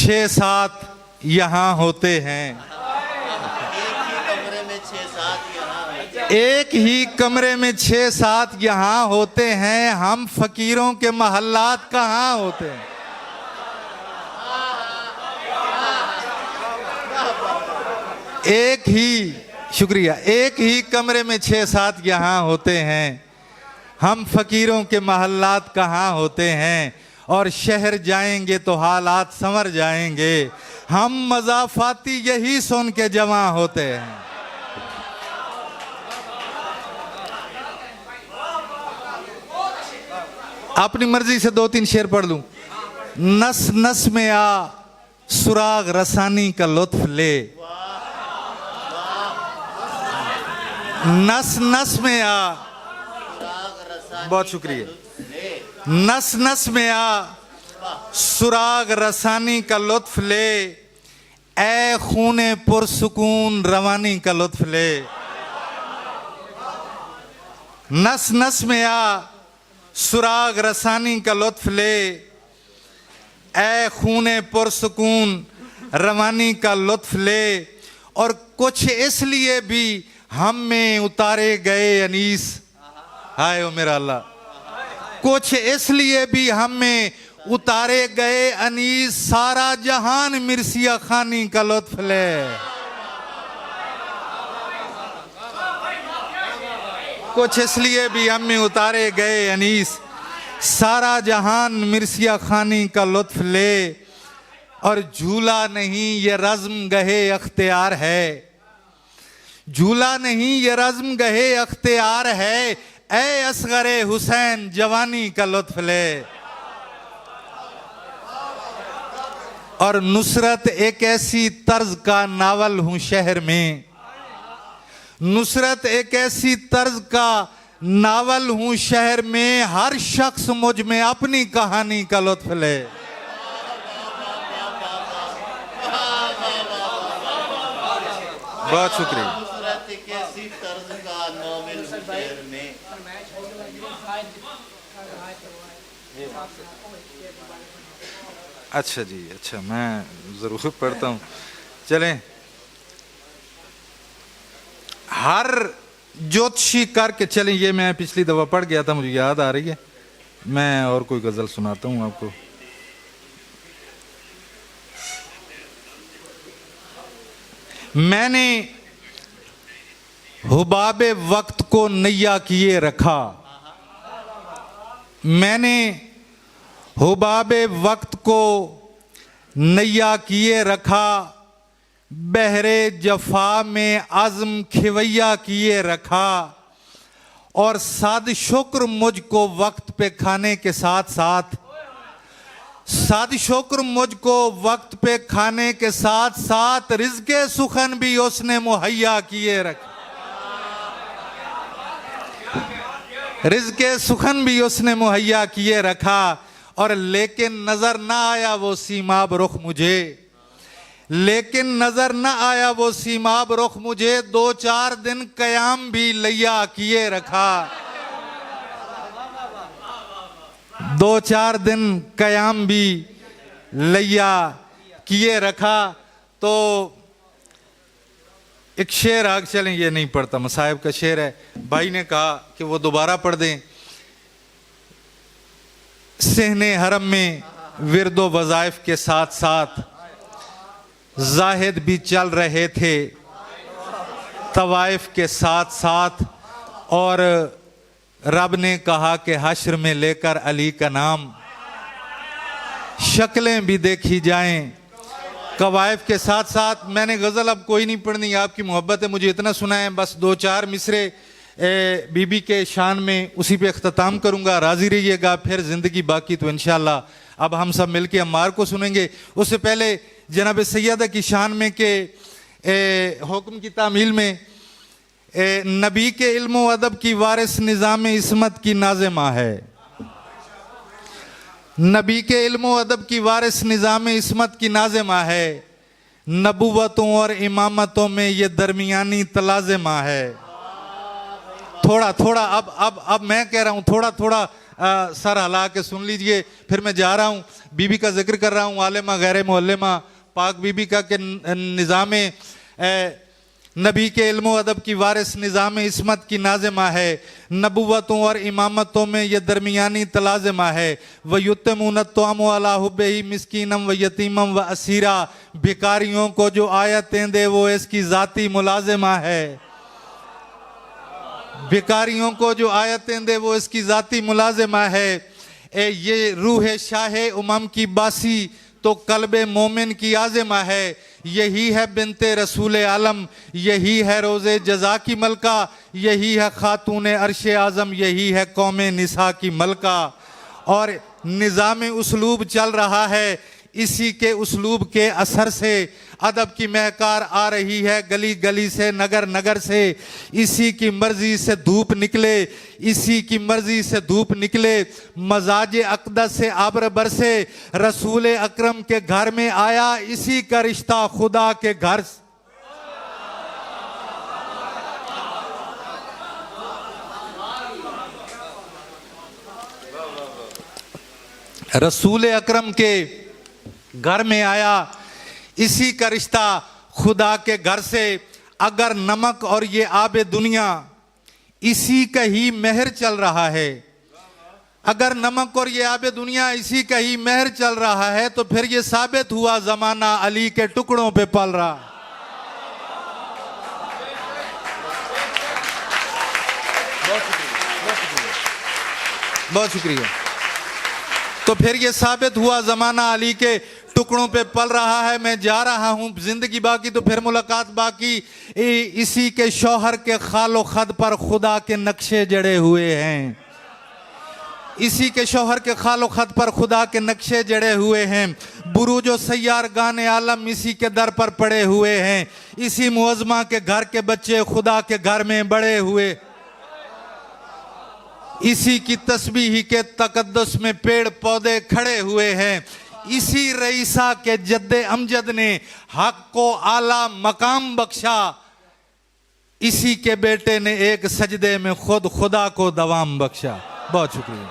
6-7 यहाँ होते हैं। एक ही कमरे में 6-7 यहाँ होते हैं, हम फकीरों के महल्लात कहाँ होते हैं। एक ही, शुक्रिया, एक ही कमरे में 6-7 यहाँ होते हैं, हम फकीरों के महल्लात कहाँ होते हैं। और शहर जाएंगे तो हालात संवर जाएंगे, हम मज़ाफ़ाती यही सुन के जमा होते हैं। अपनी मर्जी से 2-3 शेर पढ़ लूं। नस नस में आ सुराग रसानी का लुत्फ ले, नस नस में आ, बहुत शुक्रिया, नस नस में आ सुराग रसानी का लुत्फ ले, ए खूने पुरसुकून रवानी का लुत्फ ले। नस नस में आ सुराग रसानी का लुत्फ ले, ए खूने पुरसुकून रवानी का लुत्फ ले। और कुछ इसलिए भी हम में उतारे गए अनीस, हाय ओ मेरा अल्लाह, कुछ इसलिए भी हम में उतारे गए अनीस, सारा जहान मिर्सिया खानी का लुत्फ ले। कुछ इसलिए भी हम में उतारे गए अनीस, सारा जहान मिर्सिया खानी का लुत्फ ले। और झूला नहीं ये रज़्म गहे अख्तियार है, झूला नहीं ये रज़्म गहे अख्तियार है, ए असगरे हुसैन जवानी का लुत्फ ले। और नुसरत एक ऐसी तर्ज का नावल हूं शहर में, नुसरत एक ऐसी तर्ज का नावल हूं शहर में, हर शख्स मुझ में अपनी कहानी का लुत्फ ले। बहुत शुक्रिया। अच्छा जी, अच्छा, मैं ज़रूर पढ़ता हूँ। चलें, हर ज्योतिषी करके चलें, ये मैं पिछली दफ़ा पढ़ गया था, मुझे याद आ रही है, मैं और कोई गज़ल सुनाता हूँ आपको। मैंने हुबाबे वक्त को नैया किए रखा, मैंने हुबाबे वक्त को नैया किए रखा, बहरे जफा में आज़म खिवैया किए रखा। और साद शुक्र मुझको वक्त पे खाने के साथ साथ, साद शुक्र मुझको वक्त पे खाने के साथ साथ रिज़्क़े सुखन भी उसने मुहैया किए रखा, रिज़्क़े सुखन भी उसने मुहैया किए रखा। और लेकिन नजर ना आया वो सीमाब रुख मुझे, लेकिन नजर ना आया वो सीमाब रुख मुझे, 2-4 दिन कयाम भी लैया किए रखा, 2-4 दिन कयाम भी लैया किए रखा। तो एक शेर आग, चलें ये नहीं पढ़ता, मसाहिब का शेर है, भाई ने कहा कि वो दोबारा पढ़ दें। सहने हरम में विरदो वज़ाइफ के साथ साथ जाहिद भी चल रहे थे तवाइफ के साथ साथ, और रब ने कहा कि हश्र में लेकर अली का नाम, शक्लें भी देखी जाएं कवाइफ के साथ साथ। मैंने गज़ल अब कोई नहीं पढ़नी, आपकी मोहब्बत है, मुझे इतना सुना है, बस 2-4 मिसरे बीबी के शान में, उसी पे अख्ताम करूँगा। राज़ी रहिएगा, फिर ज़िंदगी बाकी तो इंशाअल्लाह अब हम सब मिलके अम्मार को सुनेंगे। उससे पहले जनाब सैयदा की शान में के हुक्म की तामील में नबी के इल्म व अदब की वारिस निज़ाम इस्मत की नाज़िमा है, नबी के इल्म व अदब की वारिस निज़ाम इस्मत की नाज़िमा है, नबुव्वतों और इमामतों में ये दरमियानी तलाज़िमा है। थोड़ा थोड़ा अब मैं कह रहा हूँ, थोड़ा थोड़ा सर हिला के सुन लीजिए। फिर मैं जा रहा हूँ, बीबी का जिक्र कर रहा हूँ, आलिमा गैर मुअल्लिमा पाक बीबी का के निज़ाम नबी के इल्म अदब की वारिस निज़ाम इस्मत की नाज़िमा है। नबुव्वतों और इमामतों में यह दरमियानी तलाज़िमा है। व युत्तमून त्वाम अला हुब्बिही मिस्कीनम व यतीमम व असीरा, भिखारियों को जो आयतें दे वो इसकी ज़ाती मुलाजिमा है। भिखारियों को जो आयतें दे वो इसकी ज़ाती मुलाजिमा है। ये रूह शाह उमम की बासी तो कल्बे मोमिन की आज़िमा है। यही है बिनते रसूल आलम, यही है रोज़े जज़ा की मलका, यही है खातून अर्श आज़म, यही है कौम निसा की मलका। और निज़ाम उसलूब चल रहा है, इसी के उसलूब के असर से अदब की महकार आ रही है गली गली से, नगर नगर से। इसी की मर्जी से धूप निकले, इसी की मर्जी से धूप निकले। मजाज अक़दस से आबर बरसे, रसूल अकरम के घर में आया, इसी का रिश्ता खुदा के घर से। रसूल अकरम के घर में आया, इसी का रिश्ता खुदा के घर से। अगर नमक और ये आबे दुनिया इसी का ही महर चल रहा है, अगर नमक और ये आबे दुनिया इसी का ही महर चल रहा है, तो फिर ये साबित हुआ जमाना अली के टुकड़ों पे पल रहा। बहुत शुक्रिया। तो फिर ये साबित हुआ जमाना अली के टुकड़ों पे पल रहा है। मैं जा रहा हूँ, जिंदगी बाकी तो फिर मुलाकात बाकी। इसी के शौहर के खालो खद पर खुदा के नक्शे जड़े हुए हैं, इसी के शौहर के खालो खद पर खुदा के नक्शे जड़े हुए हैं। बुरूजो सैयार गाने आलम इसी के दर पर पड़े हुए हैं। इसी मुअज़्ज़मा के घर के बच्चे खुदा के घर में बड़े हुए। इसी की तस्बीह के तकद्दुस में पेड़ पौधे खड़े हुए हैं। इसी रईसा के जद्दे अमजद ने हक को आला मकाम बख्शा, इसी के बेटे ने एक सजदे में खुद खुदा को दवाम बख्शा। बहुत शुक्रिया।